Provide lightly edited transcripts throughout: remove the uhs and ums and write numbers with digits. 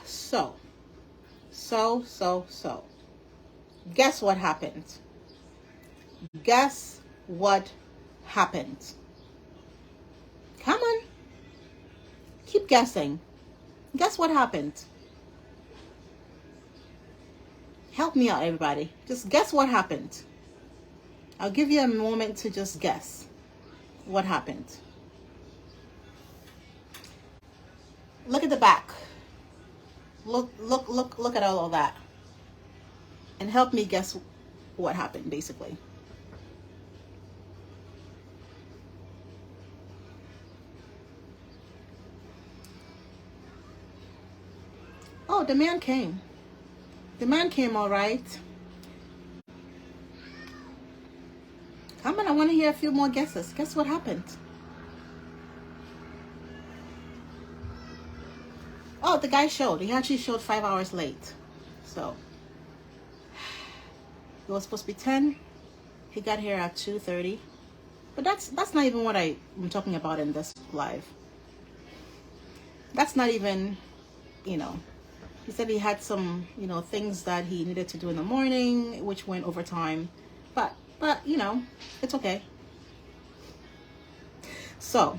So. Guess what happened? Guess what happened? Come on. Keep guessing. Guess what happened? Help me out, everybody. Just guess what happened. I'll give you a moment to just guess what happened. Look at the back. Look at all of that. And help me guess what happened, basically. Oh, the man came. The man came all right. Come on, I want to hear a few more guesses. Guess what happened? Oh, the guy showed. He actually showed 5 hours late. So, it was supposed to be 10. He got here at 2:30. But that's not even what I'm talking about in this live. That's not even, he said he had some, things that he needed to do in the morning, which went over time. But, it's okay. So,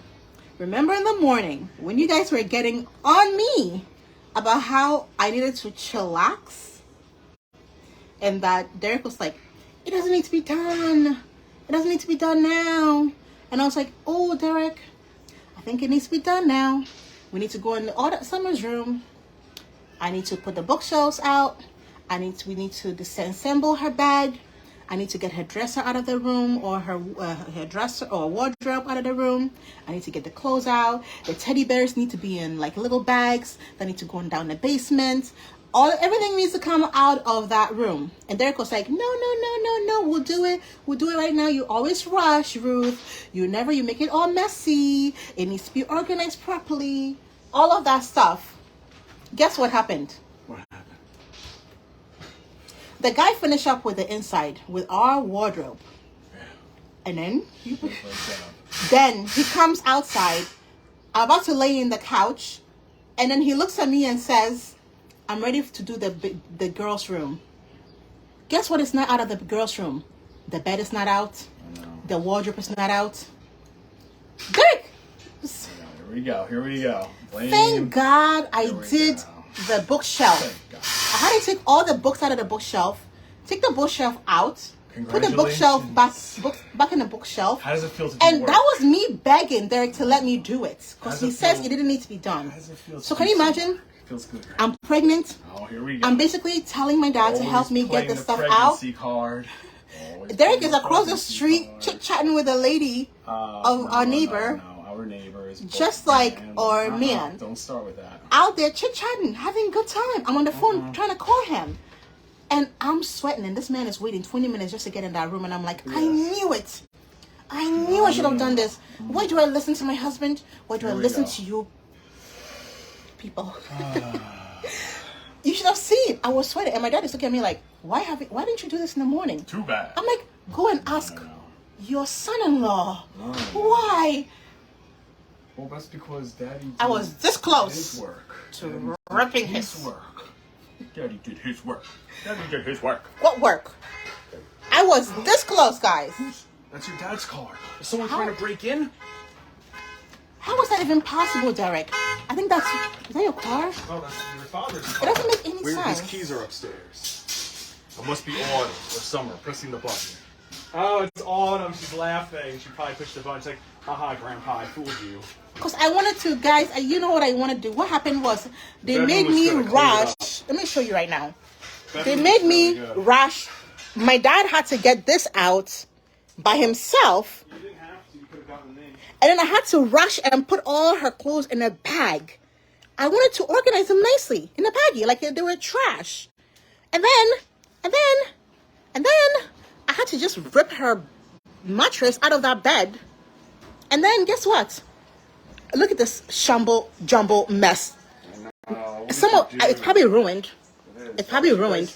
remember in the morning when you guys were getting on me about how I needed to chillax? And that Derek was like, it doesn't need to be done. It doesn't need to be done now. And I was like, oh, Derek, I think it needs to be done now. We need to go in Summer's room. I need to put the bookshelves out. We need to disassemble her bed. I need to get her dresser out of the room, or her dresser or wardrobe out of the room. I need to get the clothes out. The teddy bears need to be in like little bags. They need to go down the basement. Everything needs to come out of that room. And Derek was like, no. We'll do it. We'll do it right now. You always rush, Ruth. You make it all messy. It needs to be organized properly. All of that stuff. Guess what happened? What happened? The guy finished up with the inside, with our wardrobe. Yeah. And then he comes outside. I'm about to lay in the couch. And then he looks at me and says, I'm ready to do the girls' room. Guess what is not out of the girls' room? The bed is not out. The wardrobe is not out. Derek! Here we go. Thank God I did the bookshelf. I had to take all the books out of the bookshelf, take the bookshelf out, put the bookshelf back in the bookshelf. How does it feel to do And work? that was me begging Derek to let me do it, because he says it didn't need to be done. How does it feel? So can you imagine? Feels good. Right? I'm pregnant. Oh, here we go. I'm basically telling my dad to help me get the stuff out. Card. Derek is across the street chit-chatting with a lady of our neighbor. No, our neighbor is just like our man. Don't start with that. Out there chit-chatting, having a good time. I'm on the phone trying to call him. And I'm sweating, and this man is waiting 20 minutes just to get in that room. And I'm like, yes. I knew it. I knew I should have done this. Why do I listen to my husband? Why do I listen to you people? You should have seen. I was sweating. And my dad is looking at me like, why didn't you do this in the morning? Too bad. I'm like, go and ask your son-in-law. Why? Well, that's because Daddy I was this close his work. to ripping his work. Daddy did his work. Daddy did his work. What work? I was this close, guys. That's your dad's car. Is someone trying to break in? How was that even possible, Derek? I think is that your car? Oh, that's your father's car. It doesn't make any sense. His keys are upstairs. It must be Autumn or Summer pressing the button. Oh, it's Autumn. She's laughing. She probably pushed the button. She's like, haha, Grandpa, I fooled you. Because I wanted to, guys, you know what I want to do. What happened was they made me rush. Let me show you right now. They made me rush. My dad had to get this out by himself. You didn't have to. You could have gotten me. And then I had to rush and put all her clothes in a bag. I wanted to organize them nicely in a baggie, like they were trash. And then I had to just rip her mattress out of that bed. And then guess what? Look at this jumble mess. It's probably ruined. It's probably ruined.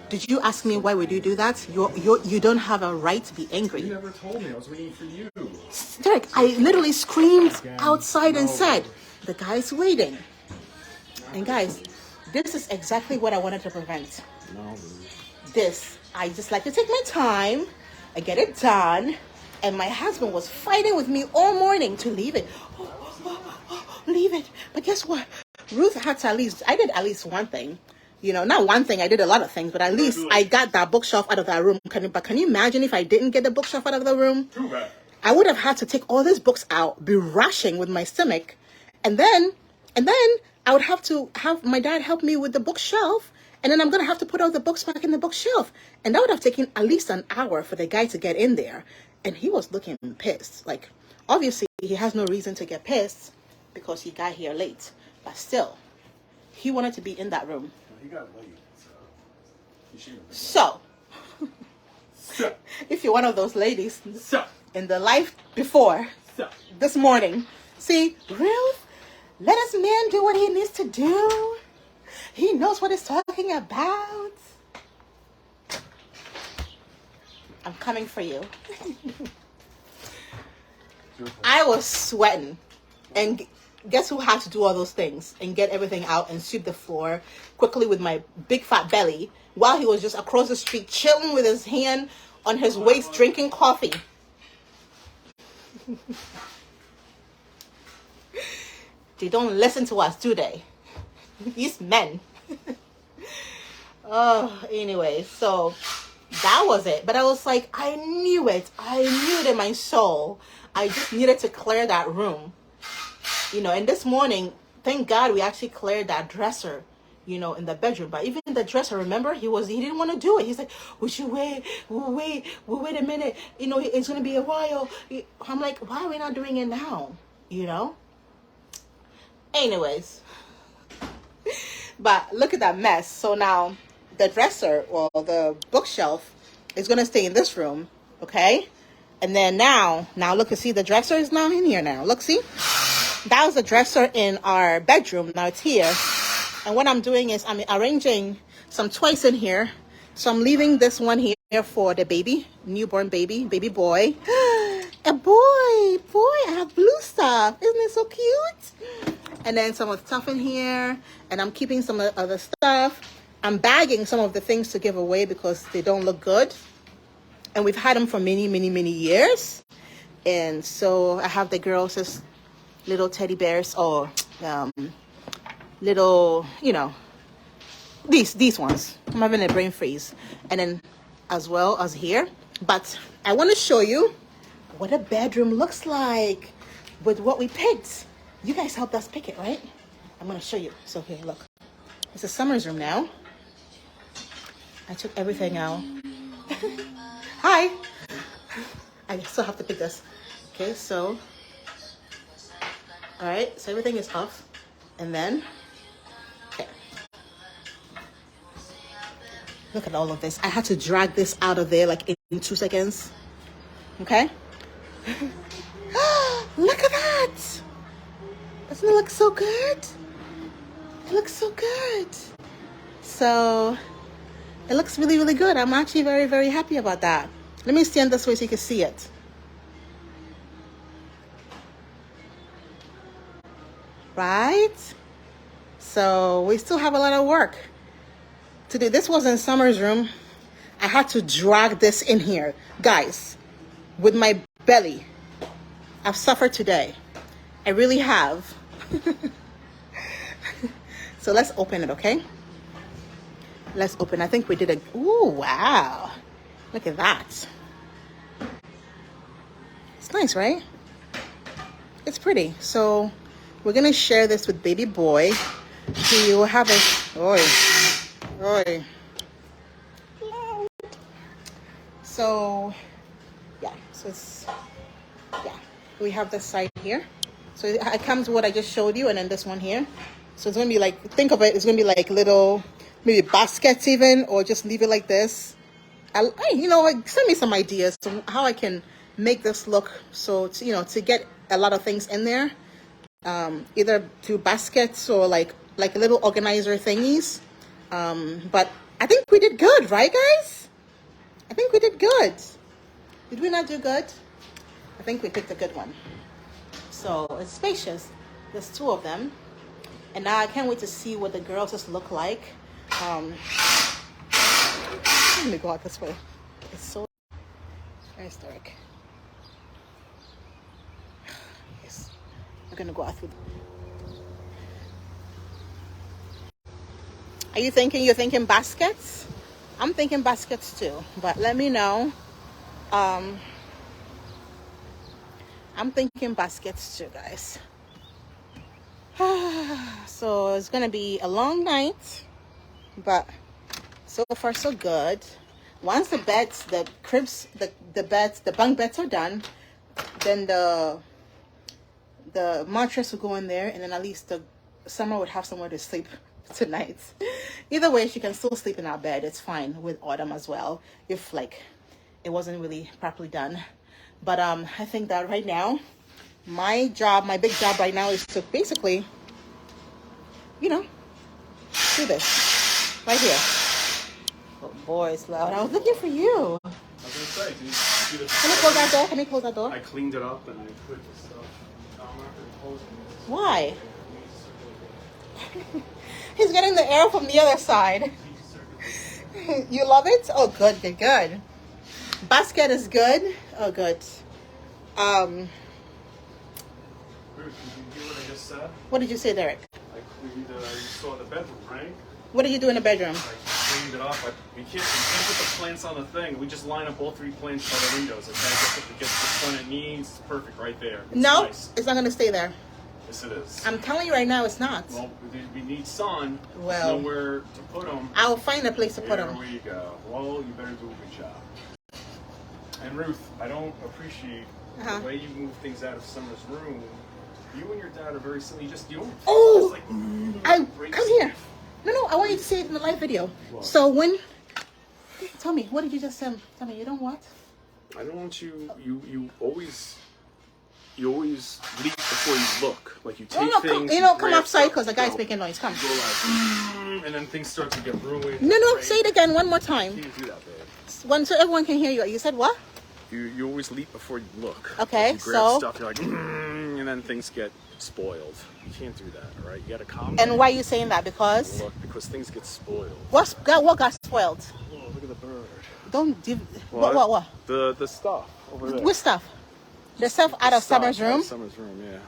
Did you ask me why would you do that? You don't have a right to be angry. You never told me. I was waiting for you. Derek, I literally screamed outside and said, The guy's waiting. And guys, this is exactly what I wanted to prevent. No. This, I just like to take my time. I get it done. And my husband was fighting with me all morning to leave it. Leave it. But guess what? Ruth had to I did at least one thing. You know, not one thing, I did a lot of things, but at least I got that bookshelf out of that room. But can you imagine if I didn't get the bookshelf out of the room? Too bad. I would have had to take all these books out, be rushing with my stomach, and then I would have to have my dad help me with the bookshelf, and then I'm gonna have to put all the books back in the bookshelf, and that would have taken at least an hour for the guy to get in there, and he was looking pissed. Like, obviously he has no reason to get pissed because he got here late, but still, he wanted to be in that room. He got late, so he shouldn't have been So, if you're one of those ladies so in the life before this morning, see, Ruth, let us man do what he needs to do. He knows what he's talking about. I'm coming for you. I was sweating, and guess who had to do all those things and get everything out and sweep the floor quickly with my big fat belly while he was just across the street chilling with his hand on his waist drinking coffee. They don't listen to us, do they? These men. Oh, anyway, so that was it. But I was like, I knew it. I knew it in my soul. I just needed to clear that room. You know, and this morning, thank God we actually cleared that dresser, you know, in the bedroom. But even the dresser, remember, he didn't want to do it. He's like, would you wait a minute. You know, it's going to be a while. I'm like, why are we not doing it now? You know? Anyways. But look at that mess. So now the dresser, or the bookshelf, is going to stay in this room. Okay? And then now look, and see, the dresser is now in here now. Look, see? That was the dresser in our bedroom. Now it's here. And what I'm doing is I'm arranging some toys in here. So I'm leaving this one here for the baby, newborn baby boy. A boy, I have blue stuff. Isn't it so cute? And then some of the stuff in here. And I'm keeping some of the other stuff. I'm bagging some of the things to give away because they don't look good. And we've had them for many, many, many years. And so I have the girls as little teddy bears, or little, you know, these ones. I'm having a brain freeze. And then as well as here. But I want to show you what a bedroom looks like with what we picked. You guys helped us pick it, right? I'm going to show you. So here, look. It's a Summer's room now. I took everything out. Hi. I still have to pick this. Okay, so. All right, so everything is off. And then, okay. Look at all of this. I had to drag this out of there like in 2 seconds. Okay. Look at that. Doesn't it look so good? It looks so good. So it looks really, really good. I'm actually very, very happy about that. Let me stand this way so you can see it. Right? So we still have a lot of work to do. This wasn't Summer's room. I had to drag this in here. Guys, with my belly, I've suffered today. I really have. So let's open it, okay? Let's open. I think we did a... Ooh, wow. Look at that. It's nice, right? It's pretty. So we're going to share this with baby boy. He will have a... Oi. So, yeah. So it's... Yeah. We have this side here. So it comes what I just showed you, and then this one here. So it's going to be like, think of it, it's going to be like little, maybe baskets even, or just leave it like this. You know, like, send me some ideas to how I can make this look. So, to get a lot of things in there, either through baskets or like little organizer thingies. But I think we did good, right, guys? I think we did good. Did we not do good? I think we picked a good one. So it's spacious. There's two of them. And now I can't wait to see what the girls just look like. Let me go out this way. It's so very dark. Yes. We're gonna go out through. Are you thinking you're thinking baskets? I'm thinking baskets too, but let me know. I'm thinking baskets too, guys. So it's gonna be a long night, but so far so good. Once the beds, the cribs, the beds, the bunk beds are done, then the mattress will go in there, and then at least the Summer would have somewhere to sleep tonight. Either way, she can still sleep in our bed. It's fine with Autumn as well, if like it wasn't really properly done. But I think that right now my big job right now is to basically, you know, do this right here. Oh boy, it's loud. I was looking for you. I was gonna say, can you see the Can you close that door? Can you close that door? I cleaned it up and I put the stuff. I'm not gonna close it. Why? He's getting the air from the other side. You love it? Oh, good, good, good. Basket is good. Oh, good. Ruth, did you hear what I just said? What did you say, Derek? I cleaned you saw the bedroom, right? What did you do in the bedroom? I cleaned it up. We can't put the plants on the thing. We just line up all three plants by the windows, okay? It gets the sun it needs. It's perfect right there. It's No, nice. it's not going to stay there. Yes, it is. I'm telling you right now, it's not. Well, we need sun. Well, There's nowhere to put them. I'll find a place to put them. There we go. Well, you better do a good job. And Ruth, I don't appreciate the way you move things out of Summer's room. You and your dad are very silly. You don't. Oh, like, come here. No, I want you to see it in the live video. What? So when, tell me, what did you just say? Tell me, you don't what? I don't want you. You always leap before you look. Like you take things. Come outside because the guy's making noise. Come. Go like, and then things start to get ruined. No, say it again one more time. You can't do that, babe. So everyone can hear you. You said what? You always leap before you look. Okay, like you grab stuff, you're like, and then things get spoiled. You can't do that, all right? You got to calm down. And why are you saying that? Because? Look, because things get spoiled. What got spoiled? Oh, look at the bird. Don't give. What? The stuff over there. What stuff? The stuff out of Summer's room? Summer's room, yeah.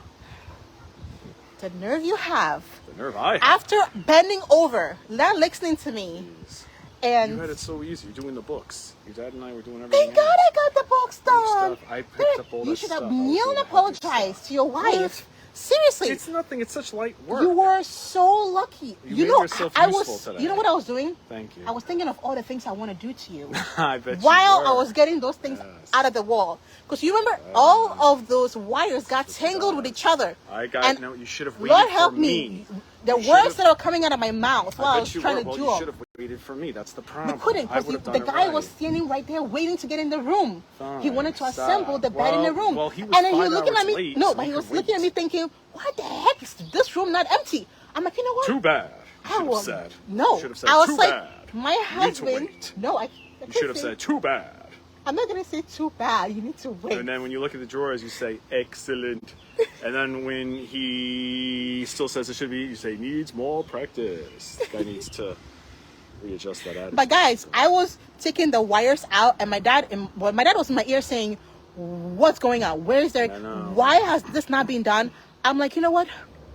The nerve you have. The nerve I have. After bending over, not listening to me. Jeez. And you had it so easy. You're doing the books. Your dad and I were doing everything. Thank God I got the books done. I picked up all that stuff. You should have kneel and apologize to your wife. What? Seriously. It's nothing. It's such light work. You were so lucky. You made yourself useful today. You know what I was doing? Thank you. I was thinking of all the things I want to do to you. I bet while you were. I was getting those things out of the wall. Because you remember all of those wires got tangled with each other. No, you should have waited Lord help for me. The words that are coming out of my mouth while I was trying to do You should have waited for me. That's the problem. We couldn't because the guy was standing right there waiting to get in the room. He wanted to assemble the bed in the room. Well, he was and then he was 5 looking hours at me. late, No, so but he he was could looking at me thinking, why the heck is this room not empty? I'm like, you know what? Too bad. I Should have was said. no. Should have said, I was too like, bad. my You need to husband. wait. No, I You should have said, too bad. I'm not gonna say too bad. You need to wait. And then when you look at the drawers, you say, excellent. And then when he still says it should be, you say, needs more practice. The guy needs to readjust that attitude. But guys, I was taking the wires out, and my dad was in my ear saying, "What's going on? Where is there? Why has this not been done?" I'm like, you know what?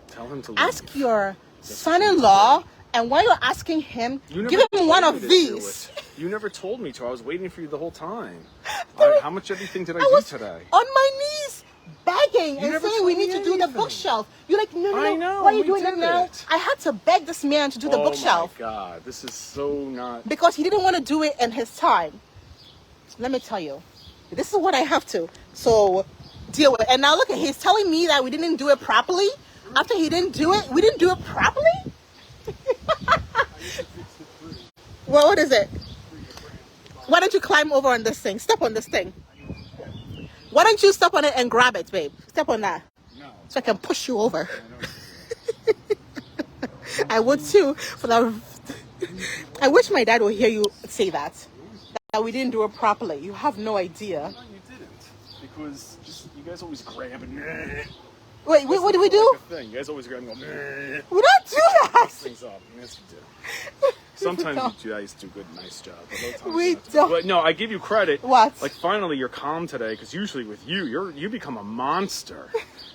Tell him to ask your son-in-law, and while you're asking him, give him one of these. You never told me to. I was waiting for you the whole time. How much everything did I do today? On my knees, begging and saying we need to do the bookshelf. You're like, no. I know. Why are you doing it now? I had to beg this man to do the bookshelf. Oh my God, this is so not. Because he didn't want to do it in his time. Let me tell you, this is what I have to. So deal with it. And now look at, he's telling me that we didn't do it properly. After he didn't do it, we didn't do it properly. Well, what is it? Why don't you climb over on this thing? Step on this thing. Why don't you step on it and grab it, babe? Step on that. No. So I can push you over. I would too, but I wish my dad would hear you say that we didn't do it properly. You have no idea. No, you didn't. Because you guys always grab and Wait, what do we do? Like a thing. You guys always grab and go, meh. We don't do that. Things up. Yes, you do. Sometimes you guys do good, nice job. But other times We you have to. don't. But no, I give you credit. What? Like finally, you're calm today because usually with you become a monster.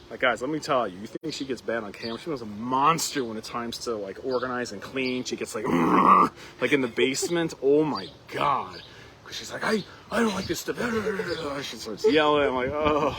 Like guys, let me tell you, you think she gets bad on camera? She was a monster when it's times to like organize and clean. She gets like in the basement. Oh my god. Because she's like, I don't like this stuff. She starts yelling. I'm like, oh.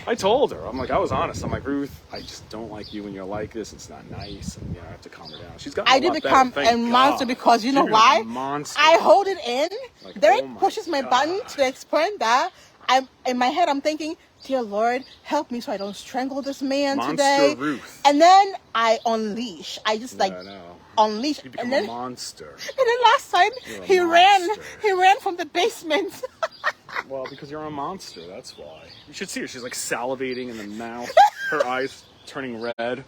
I told her. I'm like, I was honest. I'm like, Ruth, I just don't like you when you're like this. It's not nice. And, you know, I have to calm her down. She's got I did become a monster because you know why? Monster. I hold it in. Like, Derek oh my pushes my God. button to the extent that I'm in my head. I'm thinking, dear Lord, help me so I don't strangle this man Monster today. Ruth. And then I unleash. I just I know. unleash. You become And then a monster. And then last time You're a he ran monster. from the basement. Well, because you're a monster, that's why. You should see her. She's like salivating in the mouth. Her eyes turning red.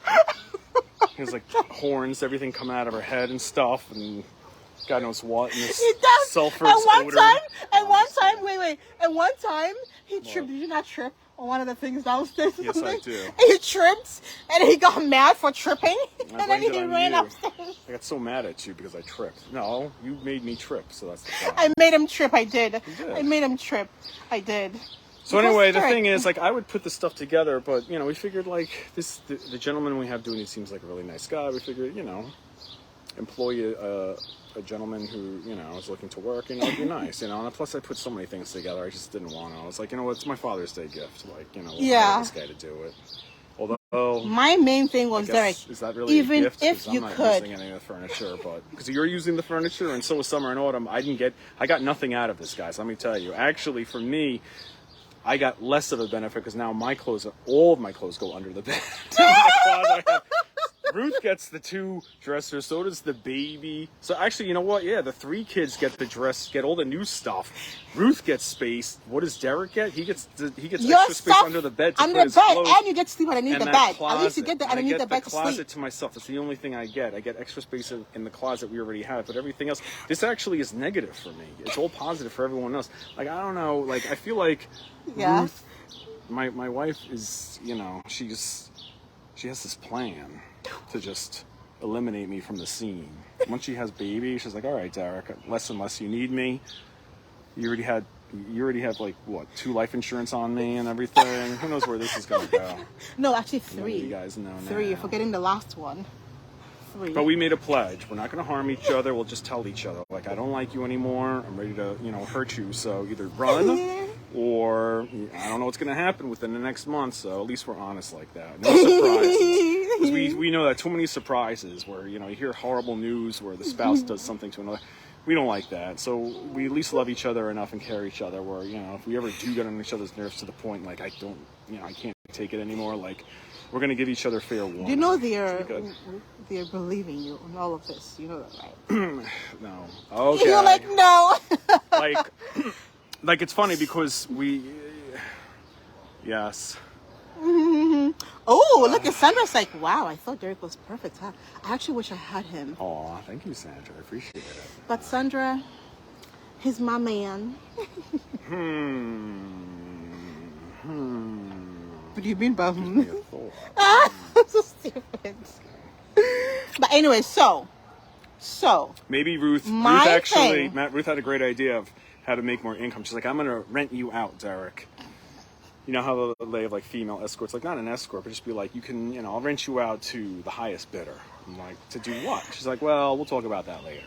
There's like horns, everything coming out of her head and stuff, and God knows what. And this He does. sulfurous And one odor. time, and one time he tripped. Did you not trip on one of the things downstairs? or Yes, I something? do. He tripped and he got mad for tripping, I and then blamed he it on ran you. upstairs. I got so mad at you because I tripped. No, you made me trip, so that's the problem. I made him trip. I did. did. I made him trip. I did. So Because anyway, the Derek- thing is, like, I would put this stuff together, but, you know, we figured, like, the gentleman we have doing it seems like a really nice guy. We figured, you know, employ a gentleman who, you know, is looking to work, and it'd be nice, you know. And plus, I put so many things together, I just didn't want to. I was like, you know what, it's my Father's Day gift. Like, you know, we'll hire this guy to do it. Although, My main thing I was guess, Derek. is that really even a gift? if 'Cause you I'm not could. using any of the furniture, but because you're using the furniture, and so was summer and autumn, I got nothing out of this, guys. Let me tell you. Actually, for me, I got less of a benefit because now all of my clothes go under the bed. The closet I have. Ruth gets the 2 dressers, so does the baby. So actually, you know what? Yeah, the 3 kids get all the new stuff. Ruth gets space. What does Derek get? He gets Your extra space stuff under the bed to under put the his bed, clothes. and you get to sleep underneath And the that bed. closet. At least you get the And underneath I the get bed the to closet sleep. to myself. That's the only thing I get. I get extra space in the closet we already have, but everything else, this actually is negative for me. It's all positive for everyone else. Like, I don't know, like, I feel like Yeah. Ruth, my wife is, you know, she has this plan to just eliminate me from the scene. Once she has baby, she's like, all right, Derek, less and less you need me. You already have like what, 2 life insurance on me and everything. Who knows where this is gonna go? No, actually None of 3. you guys know 3. You're now. forgetting the last one. 3. But we made a pledge. We're not gonna harm each other. We'll just tell each other, like, I don't like you anymore. I'm ready to, you know, hurt you. So either run or I don't know what's gonna happen within the next month. So at least we're honest like that. No surprises. 'Cause we know that too many surprises where, you know, you hear horrible news where the spouse does something to another. We don't like that. So we at least love each other enough and care each other where, you know, if we ever do get on each other's nerves to the point, like, I can't take it anymore, like, we're going to give each other fair warning. You know they're believing you on all of this. You know that, right? No. Okay. You're like, no. like it's funny because yes. Oh, look at Sandra's like, wow, I thought Derek was perfect. Huh? I actually wish I had him. Aw, thank you, Sandra. I appreciate it. But Sandra, he's my man. What do you mean by Give me a thought. I'm so stupid. But anyway, so Maybe Ruth had a great idea of how to make more income. She's like, I'm gonna rent you out, Derek. You know how they have like female escorts, like not an escort, but just be like, you can, you know, I'll rent you out to the highest bidder. I'm like, to do what? She's like, well, we'll talk about that later.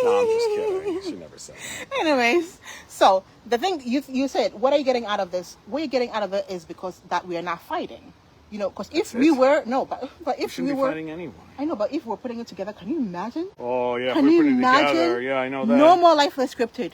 No, I'm just kidding. She never said that. Anyways, so the thing you said, what are you getting out of this? What you're getting out of it is because that we are not fighting. You know, because if we were, no, but if we were fighting anyone. I know, but if we're putting it together, can you imagine? Oh yeah, Can we're you putting it imagine? together. Yeah, I know that. No more lifeless scripted.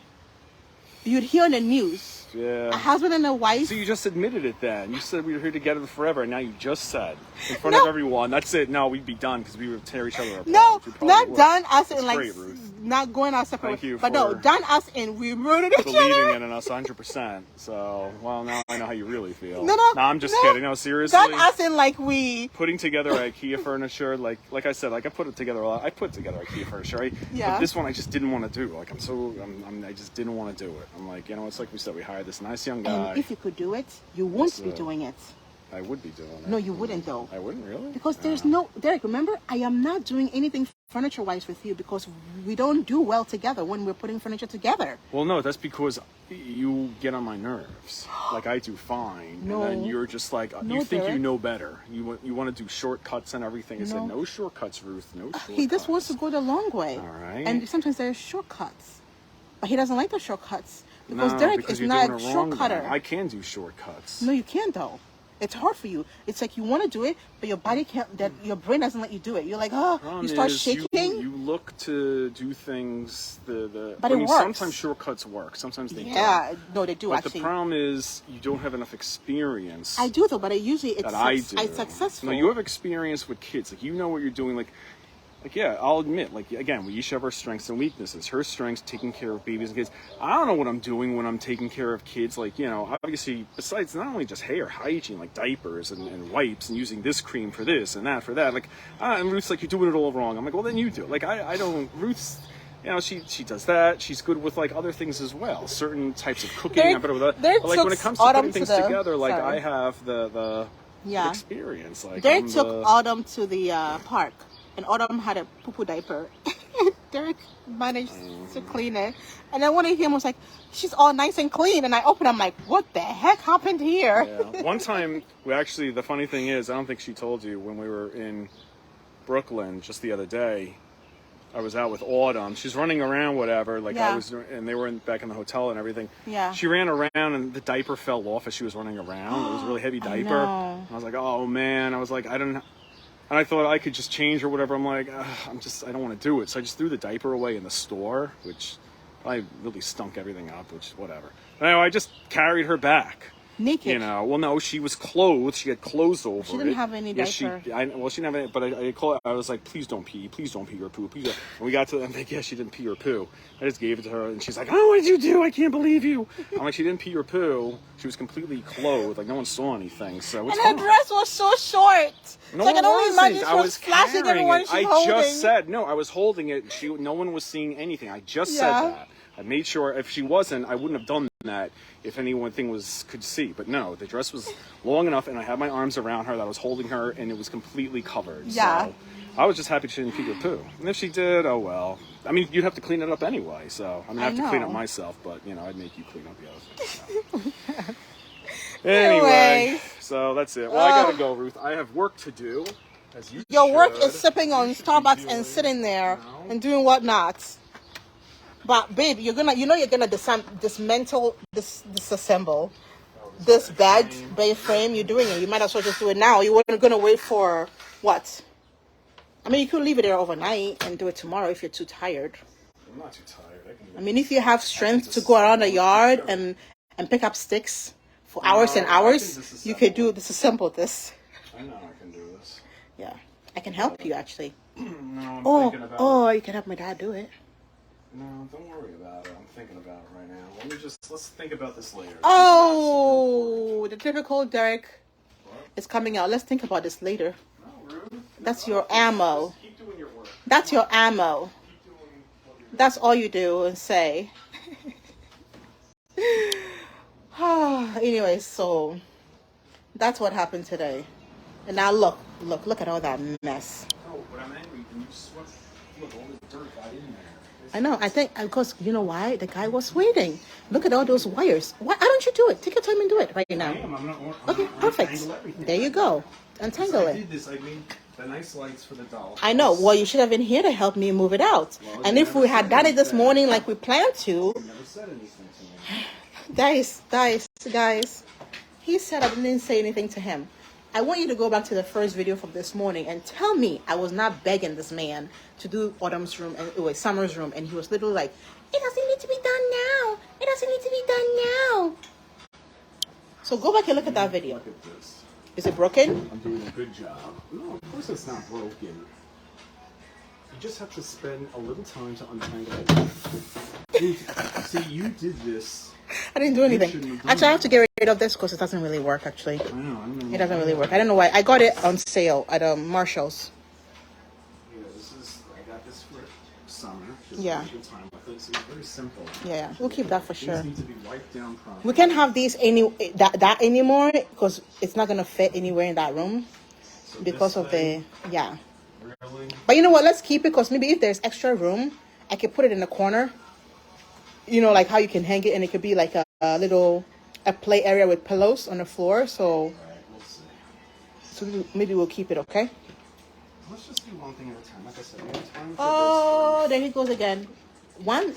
You'd hear on the news. Yeah. A husband and a wife. So you just admitted it then. You said we were here together forever, and now you just said in front of everyone, that's it. No, we'd be done because we would tear each other apart. No, We probably not would. done us in That's like great, Ruth. not going our separate Thank you ways. But no, for done us in we murdered each Believing other. in us 100%. So, well, now I know how you really feel. No, I'm just no. kidding. No, seriously. Done us in like we. Putting together IKEA furniture, like I said, like I put together IKEA furniture, right? Yeah. But this one I just didn't want to do. Like I just didn't want to do it. I'm like, you know, it's like we said, we hired this nice young guy. And if you could do it, you won't be it. doing it. I would be doing it. No, you wouldn't though. I wouldn't really? Because there's no, Derek, remember, I am not doing anything furniture-wise with you because we don't do well together when we're putting furniture together. Well, no, that's because you get on my nerves. Like, I do fine. No. And then you're just like, No, you think Derek. you know better. You want to do shortcuts and everything. I said, no shortcuts, Ruth, no shortcuts. He just wants to go the long way. All right. And sometimes there's shortcuts. But he doesn't like the shortcuts. Because No, Derek because is you're not doing a it wrong, shortcutter. then. I can do shortcuts. No, you can't though. It's hard for you. It's like you want to do it, but your body can't. That your brain doesn't let you do it. You're like, oh, Problem you start is, shaking. You look to do things But it works. Sometimes shortcuts work. Sometimes they Yeah, don't. no, they do But actually. the problem is you don't have enough experience. I do though, but it's It's successful. No, you have experience with kids. Like, you know what you're doing. Like, yeah, I'll admit, like, again, we each have our strengths and weaknesses. Her strengths, taking care of babies and kids. I don't know what I'm doing when I'm taking care of kids. Like, obviously, besides not only just hair, hygiene, like diapers and wipes and using this cream for this and that for that. Like, and Ruth's like, you're doing it all wrong. I'm like, well, then you do it. Like, I don't, Ruth's, she does that. She's good with, like, other things as well. Certain types of cooking. I'm better with that. But, like, when it comes to putting things together, like, I have the experience. Like, Derek took Autumn to the park. And Autumn had a poo-poo diaper. Derek managed to clean it. And then one of him was like, she's all nice and clean. And I opened, I'm like, what the heck happened here? Yeah. One time, the funny thing is, I don't think she told you, when we were in Brooklyn just the other day, I was out with Autumn. She's running around, whatever. Like, and they were back in the hotel and everything. Yeah. She ran around and the diaper fell off as she was running around. It was a really heavy diaper. I was like, oh man. I was like, and I thought I could just change or whatever. I'm like, I don't want to do it. So I just threw the diaper away in the store, which probably really stunk everything up, which whatever. But anyway, I just carried her back. Naked. Well, no, she was clothed. She had clothes over it. She didn't have any diaper. She didn't have any, but I was like, please don't pee or poo. Please don't. And we got to, I'm like, yeah, she didn't pee or poo. I just gave it to her, and she's like, oh, what did you do? I can't believe you. I'm like, she didn't pee or poo. She was completely clothed. Like, no one saw anything. So it's and her dress was so short. No, like, I don't imagine I was flashing everyone she's holding. I just said, no, I was holding it. No one was seeing anything. I just said that. I made sure if she wasn't, I wouldn't have done that if anyone could see. But no, the dress was long enough, and I had my arms around her that I was holding her, and it was completely covered. Yeah. So I was just happy she didn't pee or poo. And if she did, oh well. I mean, you'd have to clean it up anyway. So I have to clean up myself, but I'd make you clean up the other things. So. Anyway, so that's it. Well, I gotta go, Ruth. I have work to do. As you Your work is sipping on Starbucks and sitting there and doing whatnot. But babe, you're gonna disassemble this bed frame. You're doing it. You might as well just do it now. You weren't gonna wait for what? I mean, you could leave it there overnight and do it tomorrow if you're too tired. I'm not too tired. I mean, if you have strength to go around the yard and pick up sticks for hours and hours, you could disassemble this. I know I can do this. Yeah, I can help you actually. No, I'm thinking about it. You can help my dad do it. No, don't worry about it. I'm thinking about it right now. Let's think about this later. Oh, the typical Derek is coming out. Let's think about this later. No, Ruth. That's your ammo. Just keep doing your work. That's your ammo. That's all you do and say. Anyway, so that's what happened today. And now look at all that mess. Oh, but I'm angry. Can you swept? Look, all this dirt got in there. I know. I think because you know why? The guy was waiting. Look at all those wires. Why don't you do it? Take your time and do it right now. Okay, perfect. There you go. Untangle it. I did this. I made the nice lights for the doll. I know. Well, you should have been here to help me move it out. Well, and if we had done it this morning like we planned to, You never said anything to me. guys. He said I didn't say anything to him. I want you to go back to the first video from this morning and tell me I was not begging this man to do Autumn's room and Summer's room, and he was literally like, it doesn't need to be done now. It doesn't need to be done now. So go back and look at that video. Look at this. Is it broken? I'm doing a good job. No, of course it's not broken. You just have to spend a little time to untangle it. See, you did this. I didn't do anything. Actually, I have to get rid of this because it doesn't really work, actually. I know. It doesn't really work. I don't know why. I got it on sale at Marshall's. Yeah, I got this for summer. Just Yeah. have a good time with it. So it's very simple. Yeah, we'll keep that for These sure. need to be wiped down properly. We can't have these that anymore because it's not gonna fit anywhere in that room So because this of thing, yeah. really? But you know what? Let's keep it because maybe if there's extra room, I could put it in the corner. You know, like how you can hang it, and it could be like a little play area with pillows on the floor. So, Right, we'll see. so maybe we'll keep it, okay? Let's just do one thing at a time. Like I said, we have time for Oh, there he goes again.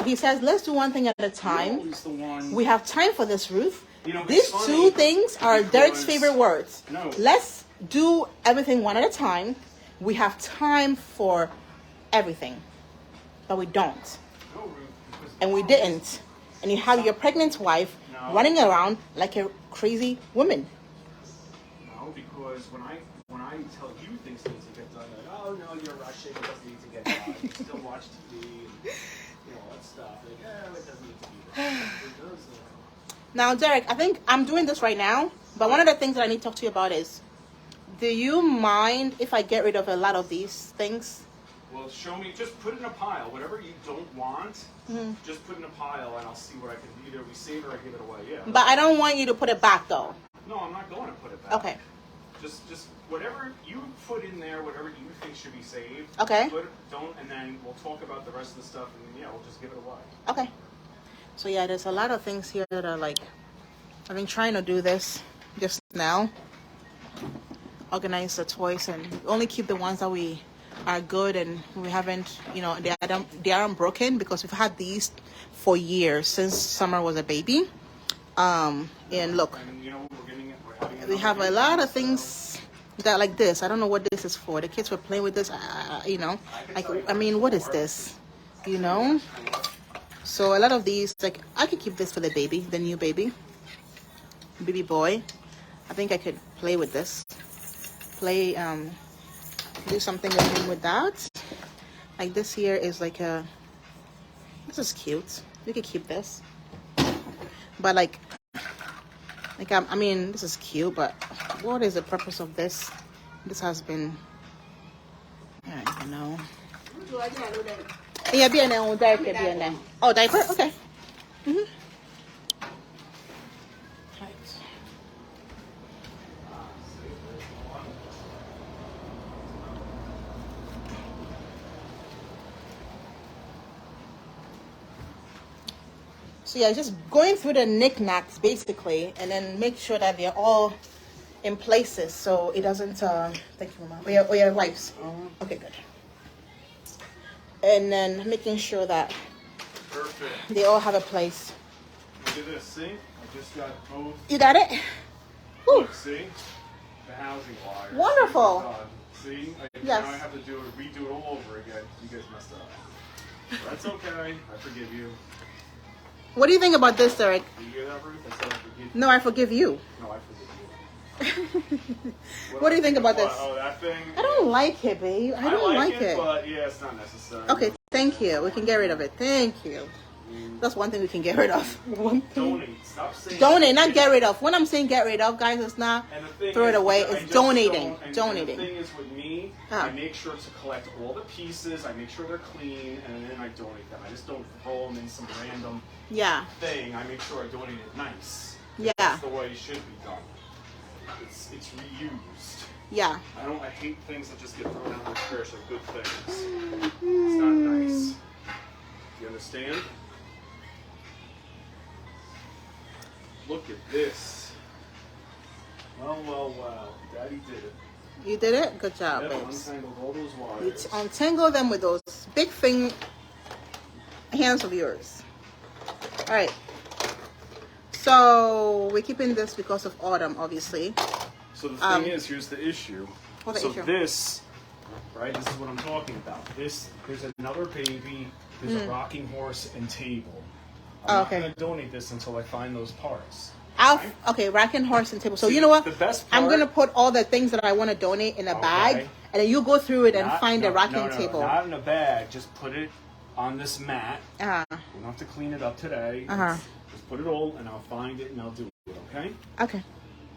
He says, let's do one thing at a this. time. Always the one. We have time for this, Ruth. You know, These it's funny two things are Derek's because- favorite words. No. Let's do everything one at a time. We have time for everything, but we don't. No, Ruth, because And we didn't. And you have your pregnant wife No. running around like a crazy woman. No, because when I tell you things need to get done, like, oh no, you're rushing, it doesn't need to get done. You still watch TV and all that stuff. Like, oh, it doesn't need to be done. It does. Now, Derek, I think I'm doing this right now, but one of the things that I need to talk to you about is, do you mind if I get rid of a lot of these things? Well, show me. Just put it in a pile. Whatever you don't want, just put in a pile, and I'll see what I can. Either we save it or I give it away. Yeah. But I don't want you to put it back, though. No, I'm not going to put it back. Okay. Just whatever you put in there, whatever you think should be saved. Okay. Put it, don't, and then we'll talk about the rest of the stuff, and yeah, we'll just give it away. Okay. So yeah, there's a lot of things here that are like, I've been trying to do this just now. Organize the toys and only keep the ones that we are good and we haven't, you know, they aren't broken because we've had these for years since Summer was a baby. And look, And you know, we're having we have a lot of things that like this. I don't know what this is for. The kids were playing with this, you know, like, I mean, what is this, you know? So a lot of these, like, I could keep this for the baby, the new baby boy. I think I could play with this, do something with him with that. Like this here is like this is cute. We could keep this, but like I mean, this is cute, but what is the purpose of this? This has been, I don't even know. Yeah, be an diaper. Oh, diaper. Okay. Right. So yeah, just going through the knickknacks basically, and then make sure that they're all in places so it doesn't. Thank you, Mama. Oh, your wipes. Okay, good. And then making sure that Perfect. they all have a place. Look at this. See, I just got both. You got it? Woo. Look, see, the housing wires. Wonderful. Done. See, Yes. now I have to redo it all over again. You guys messed up. That's okay. I forgive you. What do you think about this, Derek? Do you hear that, Ruth? I said I forgive you. No, I forgive you. No, I forgive you. What do you think about this? Oh, that thing. I don't like it, babe. I don't like it. But yeah, it's not necessary. Okay, thank you. We can get rid of it. Thank you. That's one thing we can get rid of. One thing. Donate. Stop saying. Donate, not get rid of. When I'm saying get rid of, guys, it's not And the thing throw it is, away. I It's just donating. don't- and Donating. The thing is with me, Ah. I make sure to collect all the pieces. I make sure they're clean, and then I donate them. I just don't throw them in some random Yeah. thing. I make sure I donate it nice. Yeah. That's the way it should be done. It's reused. Yeah. I hate things that just get thrown out in the trash like good things. It's not nice. You understand? Look at this. Well. Daddy did it. You did it? Good job, Yep, babes. untangled all those You wires. untangle them with those big hands of yours. All right. So we're keeping this because of autumn, obviously. So the thing is, here's the issue. What's so the issue? this, right, this is what I'm talking about. There's another baby, there's a rocking horse and table. I'm Okay. not going to donate this until I find those parts. Okay, rocking horse and table. So See, you know what? the best I'm part- gonna put all the things that I want to donate in a bag, Okay. and then you go through it and find the No, rocking no, table. Not in a bag. Just put it on this mat. Uh-huh. We don't have to clean it up today. Uh-huh. Just put it all, and I'll find it, and I'll do it. Okay? Okay.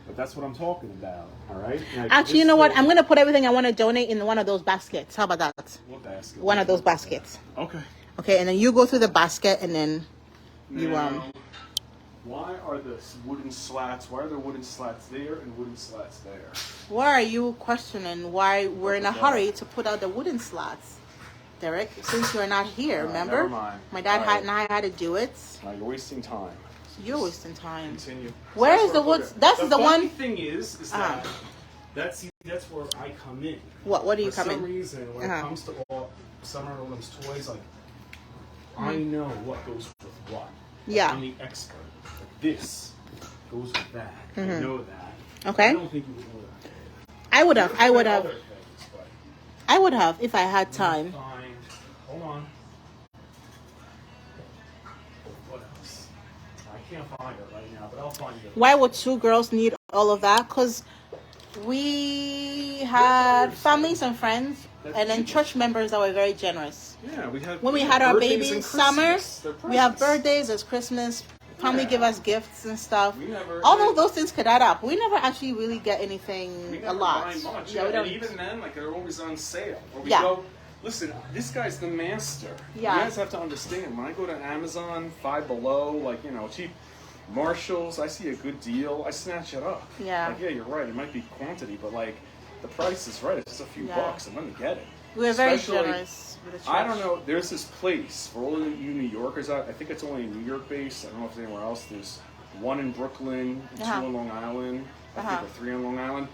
But that's what I'm talking about, all right? Like, Actually, you know what? I'm going to put everything I want to donate in one of those baskets. How about that? What basket? One of those baskets. Okay. Okay, and then you go through the basket and then you Now, why are the wooden slats? Why are there wooden slats there and wooden slats there? Why are you questioning why we're in a hurry to put out the wooden slats, Derek? Since you're not here, remember? Never mind. My dad and I had to do it. Now you're wasting time. You're wasting time. Continue. Where is the wood? That's the one. The thing is that that's where I come in. What do you come in? For some reason, when it comes to all Summer Olympics toys, like I know what goes with what. Yeah. I'm the expert. Like, this goes with that. I know that. Okay. I don't think you would know that. I would have. I would have. Other things, but I would have if I had time. hold on. What else? I can't find it right now, but I'll find it. Why would two girls need all of that? Because we had families and friends, and then church members that were very generous. Yeah, we had. When we had our baby in summer, we have birthdays. birthdays, there's Christmas. Family give us gifts and stuff. We never. Although those things could add up, we never actually really get anything We a never lot. buy much. Yeah, we And don't. even then, like they're always on sale. Or we Yeah. go, listen, this guy's the master. Yeah. You guys have to understand. When I go to Amazon, Five Below, like cheap Marshalls, I see a good deal, I snatch it up. Yeah. Like, yeah, you're right. It might be quantity, but like the price is right. It's just a few bucks, and let me get it. We're very Especially- generous with the church. I don't know. There's this place for all of you New Yorkers out. I think it's only New York based. I don't know if there's anywhere else. There's one in Brooklyn, two on Long Island, I think, or three on Long Island.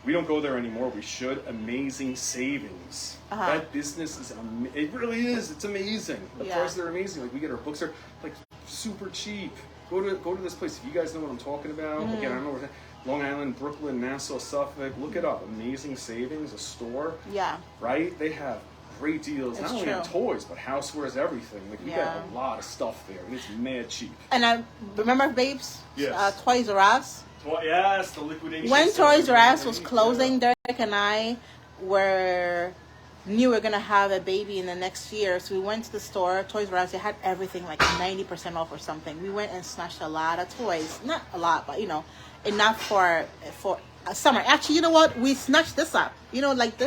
We don't go there anymore. We should. Amazing savings. That business is, it really is. It's amazing. The prices are amazing. Like we get our books are like super cheap. Go to this place. If you guys know what I'm talking about. Again, I don't know where. Long Island, Brooklyn, Nassau, Suffolk. Look it up. Amazing savings. A store. Yeah. Right? They have great deals. It's Not only on true. toys, but housewares, everything. Like we get a lot of stuff there, and it's mad cheap. And I remember, babes. Yes. Toys R Us. Yes, the liquidation. When sale. Toys R Us was closing, Derek and I knew we were gonna have a baby in the next year, so we went to the store, Toys R Us. They had everything like 90% off or something. We went and snatched a lot of toys, not a lot, but enough for a summer. Actually, you know what? We snatched this up. Like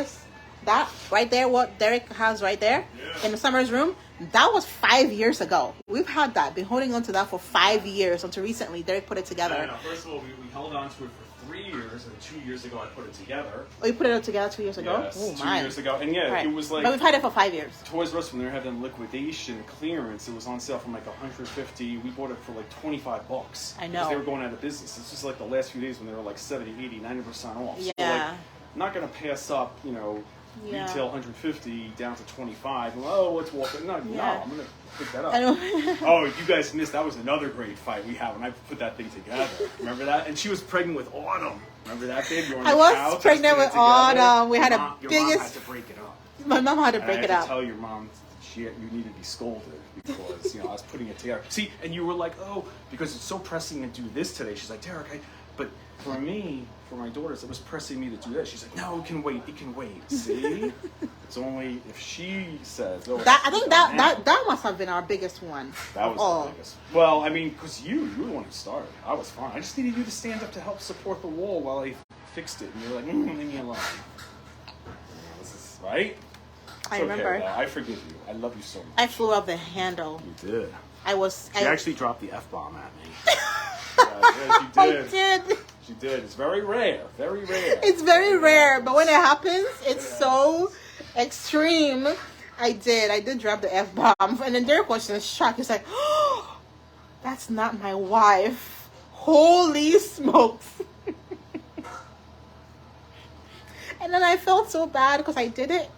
that right there. What Derek has right there in the summer's room. That was 5 years ago. We've had that. Been holding on to that for 5 years until recently. Derek put it together. No. First of all, we held on to it for 3 years, and 2 years ago I put it together. Oh, you put it together 2 years ago? Yes, Oh, 2 my. years ago, and Right. it was like. But we've had it for 5 years. Toys R Us, when they were having liquidation clearance, it was on sale from like $150. We bought it for like $25. I know. Because they were going out of business. It's just like the last few days when they were like 70, 80, 90% off. So Yeah. like, not going to pass up, retail 150 down to 25. Oh, let's walk it. No, I'm going to pick that up. I know. Oh, you guys missed. That was another great fight we had when I put that thing together. Remember that? And she was pregnant with Autumn. Remember that, babe? You were on I the was couch, pregnant putting it with together. Autumn. We had Your a mom biggest. had to break it up. My mom had to And break I it had up. to tell your mom you need to be scolded because I was putting it together. See, and you were like, oh, because it's so pressing to do this today. She's like, Derek, but for me, for my daughters, it was pressing me to do this. She's like, no, it can wait. It can wait. See, it's only if she says. Oh, I think that must have been our biggest one. That was the biggest. Well, I mean, because you were the one who started. I was fine. I just needed you to stand up to help support the wall while I fixed it, and you were like, leave me alone. This is right. I remember. Okay, I forgive you. I love you so much. I flew up the handle. You did. She actually dropped the F-bomb at me. Yeah, she did. I did. She did. It's very rare. Very rare. It's very rare, but when it happens, it's so extreme. I did drop the F-bomb. And then Derek was in shock. He's like, oh, that's not my wife. Holy smokes. And then I felt so bad because I did it.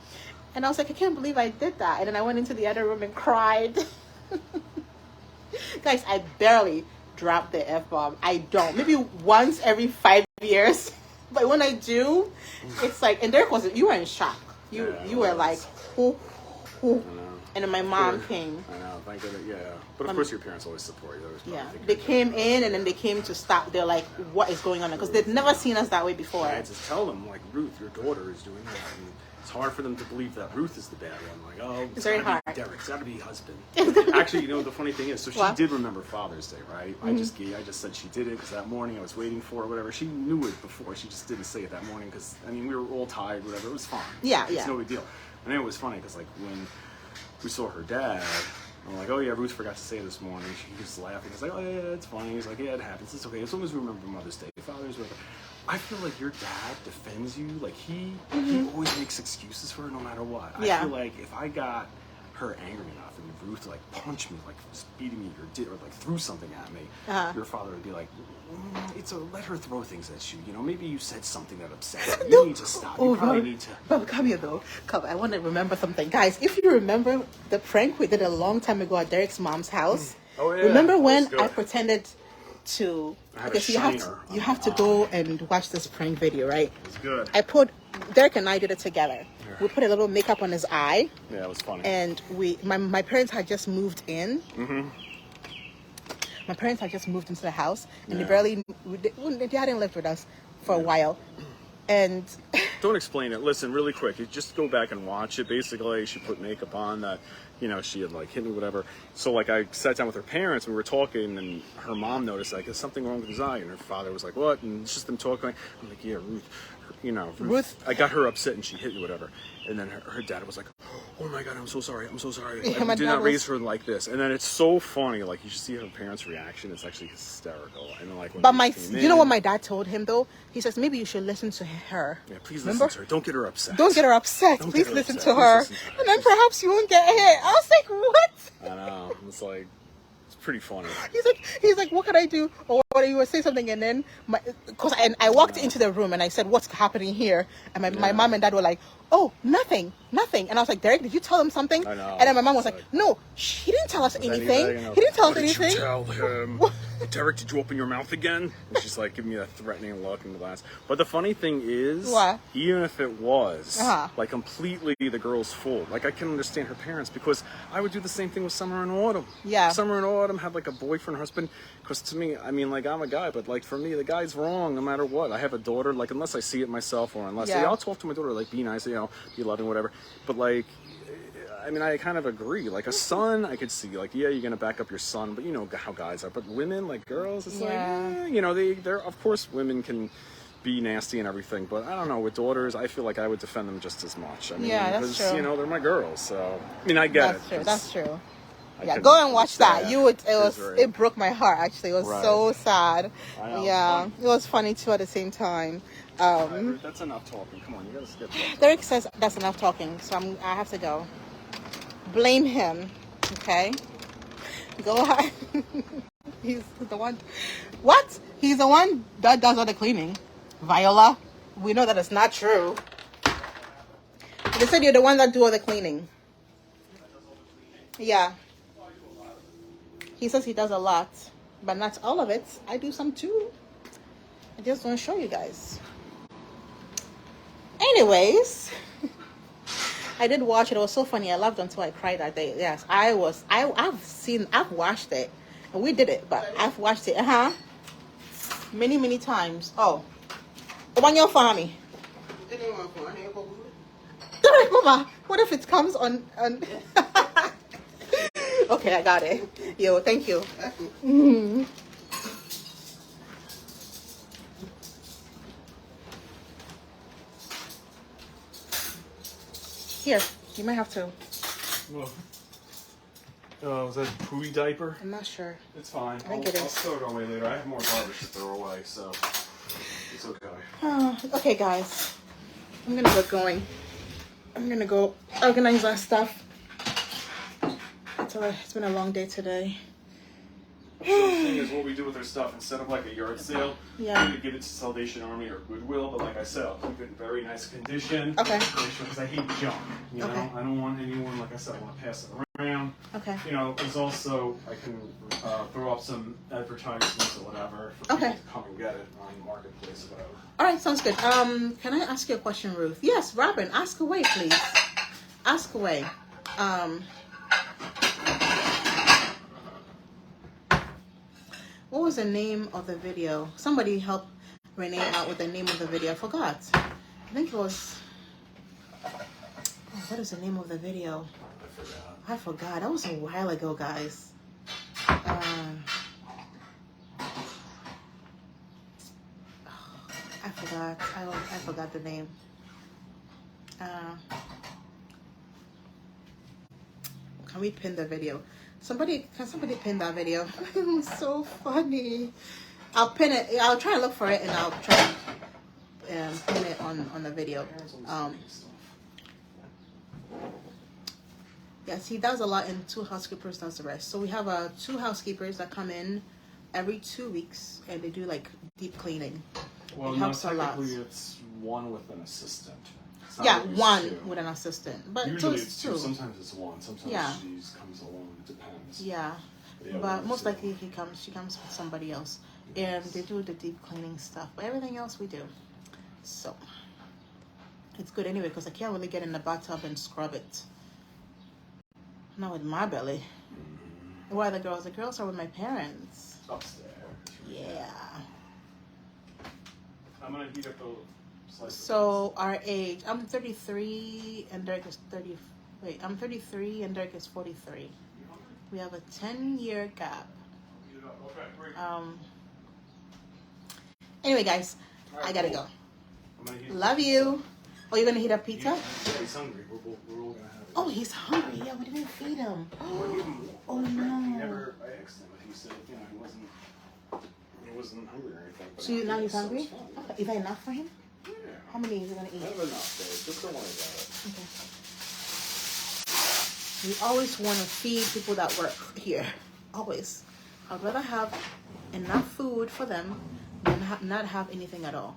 And I was like, I can't believe I did that. And then I went into the other room and cried. Guys, I barely drop the F-bomb. I don't. Maybe once every 5 years. But when I do, it's like, and Derek wasn't, you were in shock. You were like, whoo. And then my mom came. I know, thank goodness, yeah. But of course your parents always support you. They came in and then they came to stop. They're like, what is going on? Because they'd never seen us that way before. I had to tell them, like, Ruth, your daughter is doing that. And it's hard for them to believe that Ruth is the bad one. Like, oh, it's very hard. Derek, it's gotta be husband. Actually, you know, the funny thing is, so she did remember Father's Day, right? I just said she did it because that morning I was waiting for her, whatever. She knew it before. She just didn't say it that morning because, I mean, we were all tired, whatever. It was fine. It's no big deal. And then it was funny because, like, when we saw her dad, I'm like, oh yeah, Ruth forgot to say it this morning. She was laughing. He's like, oh yeah, it's funny. He's like, yeah, it happens. It's okay. As long as we remember Mother's Day, Father's Day. I feel like your dad defends you. Like he always makes excuses for her no matter what. I feel like if I got her angry enough and Ruth like punched me, like was beating me or like threw something at me, your father would be like, let her throw things at you. You know, maybe you said something that upset you. You need to stop. You probably need to. But come here though. Come, I want to remember something, guys. If you remember the prank we did a long time ago at Derek's mom's house. Oh yeah. Remember when I pretended to? Okay, so you have to go and watch this prank video, right? It's good. Derek and I did it together. We put a little makeup on his eye. Yeah, it was funny. And my parents had just moved in. My parents had just moved into the house, and they hadn't lived with us for a while. And don't explain it. Listen, really quick. You just go back and watch it. Basically, she put makeup on that, you know, she had like hit me, whatever. So like I sat down with her parents and we were talking, and her mom noticed like, is something wrong with his eye? And her father was like, what? And it's just them talking. I'm like, yeah, Ruth, I got her upset and she hit me, whatever. And then her dad was like, oh my God, I'm so sorry. Yeah, I did not raise her like this. And then it's so funny. Like you should see her parents' reaction. It's actually hysterical. And then like, you know what my dad told him though? He says maybe you should listen to her. Yeah, please listen to her. Don't get her upset. Please listen to her. And then perhaps you won't get hit. I was like, what? I know. It's like, it's pretty funny. He's like, what can I do? Or he would say something, and then I walked into the room and I said, what's happening here? And my mom and dad were like, oh, nothing. And I was like, Derek, did you tell him something? I know. And then my mom was like, no, he didn't tell us anything. He didn't tell us anything. Did you tell him? Derek, did you open your mouth again? And she's like giving me that threatening look in the glass. But the funny thing is, even if it was like completely the girl's fault, like I can understand her parents, because I would do the same thing with Summer and Autumn. Yeah. Summer and Autumn had like a boyfriend, husband. Because to me, I mean, like I'm a guy, but like for me, the guy's wrong no matter what. I have a daughter, like unless I see it myself, or unless I'll talk to my daughter, like be nice, you know, be loving, whatever. But like, I mean, I kind of agree. Like a son, I could see, like, yeah, you're gonna back up your son, but you know how guys are. But women, like girls, it's like, you know, they're of course women can be nasty and everything, but I don't know, with daughters, I feel like I would defend them just as much. I mean, that's true. You know, they're my girls, so I mean, I get it. That's true. Yeah, go and watch that. It broke my heart actually. It was so sad. Yeah, it was funny too at the same time. That's enough talking. Come on, you gotta skip that. Derek says that's enough talking, so I have to go. Blame him, okay? Go ahead. He's the one. What? He's the one that does all the cleaning. Viola, we know that it's not true. They said you're the one that do all the cleaning. Yeah. He says he does a lot, but not all of it. I do some too. I just want to show you guys. Anyways, I did watch it. It was so funny. I laughed until I cried that day. Yes, I've watched it. And we did it, but I've watched it. Many times. Oh. One year for me. Mama, what if it comes on Okay, I got it. Yo, thank you. Here, you might have to. Was that a pooey diaper? I'm not sure. It's fine. I think it is. I'll throw it away later. I have more garbage to throw away, so it's okay. Okay, guys. I'm gonna get going. I'm gonna go organize our stuff. It's been a long day today. The thing is, what we do with our stuff, instead of like a yard sale, we need to give it to Salvation Army or Goodwill, but like I said, I'll keep it in very nice condition. Okay. Because I hate junk, you know? I don't want anyone, like I said, I want to pass it around. Okay. You know, there's also, I can throw up some advertisements or whatever for people to come and get it on the marketplace or whatever. All right, sounds good. Can I ask you a question, Ruth? Yes, Robin, ask away, please. Ask away. What was the name of the video? Somebody help Renee out with the name of the video. I forgot. I think it was what is the name of the video? I forgot. That was a while ago, guys. I forgot. I forgot the name. Can we pin the video? Can somebody pin that video? It was so funny. I'll pin it. I'll try and look for it, and I'll try and pin it on the video. Yeah, see, that was a lot, and 2 housekeepers does the rest. So we have 2 housekeepers that come in every 2 weeks, and they do like deep cleaning. Well, it helps no, a lot. technically it's 1 with an assistant. Yeah, 1 with an assistant, but usually it's 2. Sometimes it's 1. Sometimes she comes alone. It depends. Yeah, but most likely she comes with somebody else, and they do the deep cleaning stuff. But everything else we do. So it's good anyway, because I can't really get in the bathtub and scrub it. Not with my belly. Where are the girls? The girls are with my parents. Upstairs. Yeah. I'm gonna heat up the slice. So our age, I'm 33 and Derek is 30. Wait, I'm 33 and Derek is 43. We have a 10-year gap. Anyway, guys, I gotta go. Love you. Oh, you're gonna heat up pizza? Yeah, he's hungry. We're all gonna have it. Oh, he's hungry. Yeah, we didn't feed him. Oh He no. never. I asked him, but he said, he wasn't hungry or anything. But So now he's so hungry? it's fine. Okay. Is that enough for him? Yeah. How many is he gonna eat? I have enough, babe. Just don't worry about it. Okay. We always want to feed people that work here. Always. I'd rather have enough food for them than not have anything at all.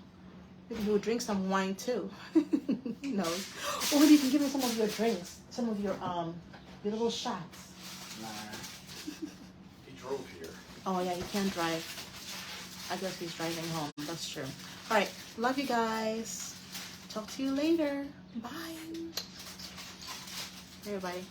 Maybe he would drink some wine too. Who knows? Or maybe you can give me some of your drinks, some of your little shots. Nah. He drove here. Oh yeah, you can't drive. I guess he's driving home. That's true. All right, love you guys. Talk to you later. Bye. Everybody.